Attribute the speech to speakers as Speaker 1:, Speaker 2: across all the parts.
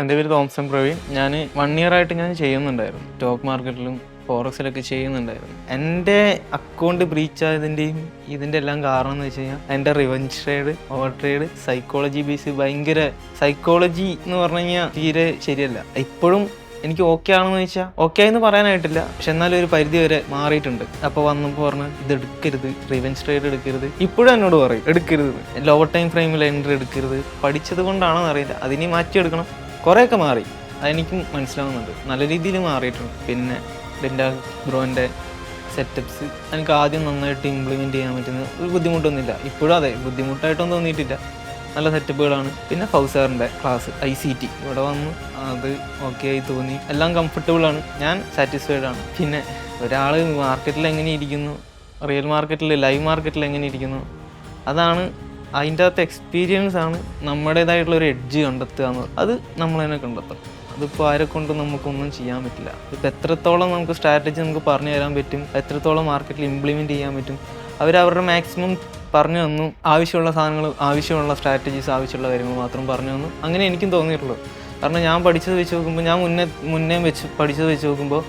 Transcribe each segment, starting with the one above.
Speaker 1: എൻ്റെ പേര് തോംസൺ പ്രവീൺ. ഞാൻ 1 ഇയർ ആയിട്ട് ഞാൻ ചെയ്യുന്നുണ്ടായിരുന്നു. സ്റ്റോക്ക് മാർക്കറ്റിലും ഫോറക്സിലൊക്കെ ചെയ്യുന്നുണ്ടായിരുന്നു. എൻ്റെ അക്കൗണ്ട് ബ്രീച്ച് ആയതിൻ്റെയും ഇതിൻ്റെ എല്ലാം കാരണം എന്ന് വെച്ച് കഴിഞ്ഞാൽ എൻ്റെ revenge trade, over trade, psychology base ഭയങ്കര സൈക്കോളജി എന്ന് പറഞ്ഞു കഴിഞ്ഞാൽ തീരെ ശരിയല്ല. ഇപ്പോഴും എനിക്ക് ഓക്കെ ആണെന്ന് വെച്ചാൽ ഓക്കെ എന്ന് പറയാനായിട്ടില്ല, പക്ഷെ എന്നാലും ഒരു പരിധി വരെ മാറിയിട്ടുണ്ട്. അപ്പോൾ വന്നപ്പോൾ പറഞ്ഞ് ഇത് എടുക്കരുത്, റിവെഞ്ച് ട്രേഡ് എടുക്കരുത്. ഇപ്പോഴും എന്നോട് പറയും എടുക്കരുത്, ലോവർ ടൈം ഫ്രെയിമിൽ എൻട്രി എടുക്കരുത്. പഠിച്ചത് കൊണ്ടാണോ അറിയില്ല, അതിനി മാറ്റിയെടുക്കണം. കുറേയൊക്കെ മാറി, അതെനിക്കും മനസ്സിലാവുന്നുണ്ട്, നല്ല രീതിയിൽ മാറിയിട്ടുണ്ട്. പിന്നെ എൻ്റെ ബ്രോൻ്റെ സെറ്റപ്സ് എനിക്ക് ആദ്യം നന്നായിട്ട് ഇംപ്ലിമെൻറ്റ് ചെയ്യാൻ പറ്റുന്ന ഒരു ബുദ്ധിമുട്ടൊന്നുമില്ല. ഇപ്പോഴും അതെ, ബുദ്ധിമുട്ടായിട്ടൊന്നും തോന്നിയിട്ടില്ല, നല്ല സെറ്റപ്പുകളാണ്. പിന്നെ ഫൗസാറിൻ്റെ ക്ലാസ് ICT ഇവിടെ വന്നു, അത് ഓക്കെ ആയി തോന്നി, എല്ലാം കംഫർട്ടബിളാണ്, ഞാൻ സാറ്റിസ്ഫൈഡ് ആണ്. പിന്നെ ഒരാൾ മാർക്കറ്റിൽ എങ്ങനെ ഇരിക്കുന്നു, റിയൽ മാർക്കറ്റിൽ ലൈവ് മാർക്കറ്റിൽ എങ്ങനെ ഇരിക്കുന്നു, അതാണ് അതിൻ്റെ അകത്ത് എക്സ്പീരിയൻസ് ആണ് നമ്മുടേതായിട്ടുള്ളൊരു എഡ്ജ് കണ്ടെത്തുക എന്ന്. അത് നമ്മൾ തന്നെ കണ്ടെത്തണം. അതിപ്പോൾ ആരെ കൊണ്ടും നമുക്കൊന്നും ചെയ്യാൻ പറ്റില്ല. ഇപ്പോൾ എത്രത്തോളം നമുക്ക് സ്ട്രാറ്റജി നമുക്ക് പറഞ്ഞു തരാൻ പറ്റും, എത്രത്തോളം മാർക്കറ്റിൽ ഇംപ്ലിമെൻറ്റ് ചെയ്യാൻ പറ്റും, അവരവരുടെ മാക്സിമം പറഞ്ഞു തന്നു. ആവശ്യമുള്ള സാധനങ്ങൾ, ആവശ്യമുള്ള സ്ട്രാറ്റജീസ്, ആവശ്യമുള്ള കാര്യങ്ങൾ മാത്രം പറഞ്ഞു തന്നു. അങ്ങനെ എനിക്കും തോന്നിയിട്ടുള്ളൂ. കാരണം ഞാൻ പഠിച്ചത് വെച്ച് നോക്കുമ്പോൾ, ഞാൻ മുന്നേ പഠിച്ചത് വെച്ച് നോക്കുമ്പോൾ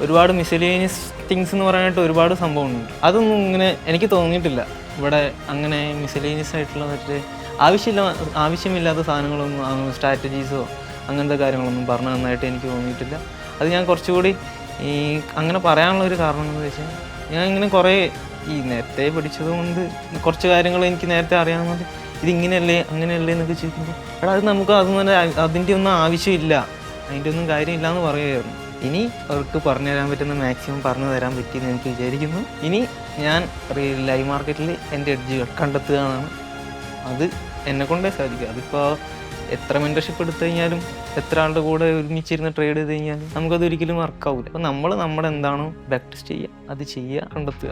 Speaker 1: ഒരുപാട് മിസ്സലേനിയസ് തിങ്സ് എന്ന് പറയാനായിട്ട് ഒരുപാട് സംഭവമുണ്ട്. അതൊന്നും ഇങ്ങനെ എനിക്ക് തോന്നിയിട്ടില്ല. ഇവിടെ അങ്ങനെ മിസ്സലേനിയസ് ആയിട്ടുള്ള മറ്റേ ആവശ്യമില്ലാത്ത സാധനങ്ങളൊന്നും, സ്ട്രാറ്റജീസോ അങ്ങനത്തെ കാര്യങ്ങളൊന്നും പറഞ്ഞു തന്നായിട്ട് എനിക്ക് തോന്നിയിട്ടില്ല. അത് ഞാൻ കുറച്ചുകൂടി അങ്ങനെ പറയാനുള്ള ഒരു കാരണം എന്ന് വെച്ചാൽ, ഞാൻ ഇങ്ങനെ കുറേ നേരത്തെ പഠിച്ചത് കൊണ്ട് കുറച്ച് കാര്യങ്ങൾ എനിക്ക് നേരത്തെ അറിയാവുന്നത്, ഇതിങ്ങനെയല്ലേ അങ്ങനെയല്ലേ എന്നൊക്കെ ചോദിക്കുമ്പോൾ അത് നമുക്ക് അതിൻ്റെ ഒന്നും ആവശ്യമില്ല, അതിൻ്റെ ഒന്നും കാര്യമില്ല എന്ന് പറയുമായിരുന്നു. ഇനി അവർക്ക് പറഞ്ഞു തരാൻ പറ്റുന്ന മാക്സിമം പറഞ്ഞു തരാൻ പറ്റിയെന്ന് എനിക്ക് വിചാരിക്കുന്നു. ഇനി ഞാൻ ലൈവ് മാർക്കറ്റിൽ എൻ്റെ എഡ്ജുകൾ കണ്ടെത്തുക എന്നാണ്. അത് എന്നെക്കൊണ്ടേ സാധിക്കും. അതിപ്പോൾ എത്ര മെൻറ്റർഷിപ്പ് എടുത്തു കഴിഞ്ഞാലും, എത്ര ആളുടെ കൂടെ ഒരുമിച്ചിരുന്ന് ട്രേഡ് ചെയ്ത് കഴിഞ്ഞാലും നമുക്കത് ഒരിക്കലും വർക്കാവില്ല. അപ്പോൾ നമ്മൾ നമ്മുടെ എന്താണോ പ്രാക്ടീസ് ചെയ്യുക, അത് ചെയ്യുക, കണ്ടെത്തുക.